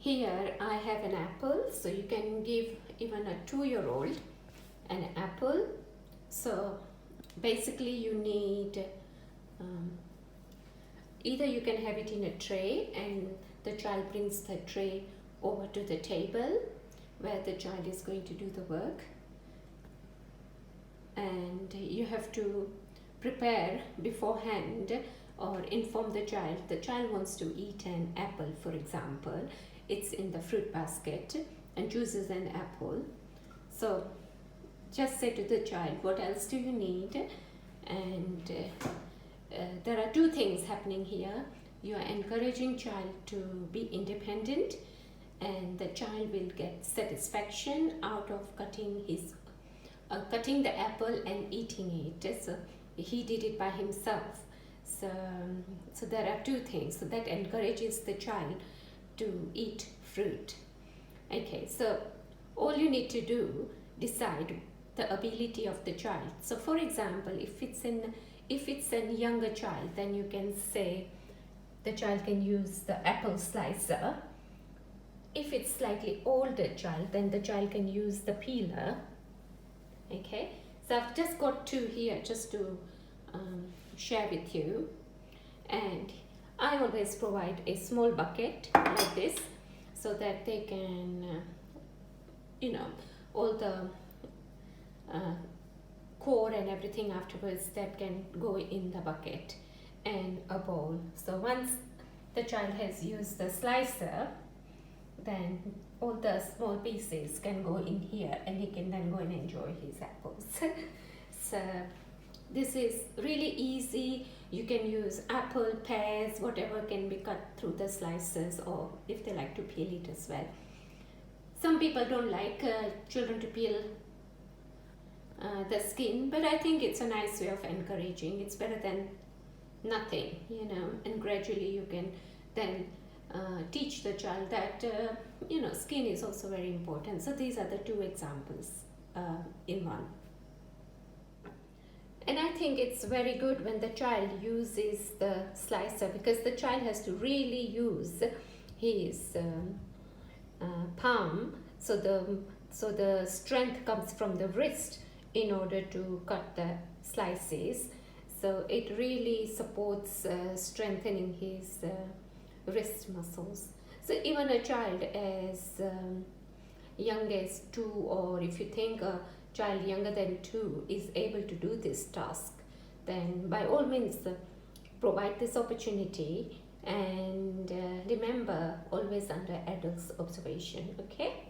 Here I have an apple, so you can give even a 2-year-old an apple. So basically you need either you can have it in a tray and the child brings the tray over to the table where the child is going to do the work, and you have to prepare beforehand or inform the child wants to eat an apple, for example. It's in the fruit basket and chooses an apple. So just say to the child, what else do you need? And there are two things happening here. You are encouraging child to be independent, and the child will get satisfaction out of cutting the apple and eating it. So he did it by himself. So there are two things. So that encourages the child to eat fruit. Okay, so all you need to do, decide the ability of the child. So for example, if it's a younger child, then you can say the child can use the apple slicer. If it's slightly older child, then the child can use the peeler. Okay, so I've just got two here just to share with you, and I always provide a small bucket like this so that they can all the core and everything afterwards that can go in the bucket, and a bowl. So once the child has used the slicer, then all the small pieces can go in here and he can then go and enjoy his apples. So this is really easy. You can use apple, pears, whatever can be cut through the slices, or if they like to peel it as well. Some people don't like children to peel the skin, but I think it's a nice way of encouraging. It's better than nothing, and gradually you can then teach the child that skin is also very important. So these are the two examples in one. And I think it's very good when the child uses the slicer, because the child has to really use his palm. So the strength comes from the wrist in order to cut the slices. So it really supports strengthening his wrist muscles. So even a child as young as 2, or if you think a child younger than 2 is able to do this task, then by all means provide this opportunity, and remember, always under adults' observation. Okay.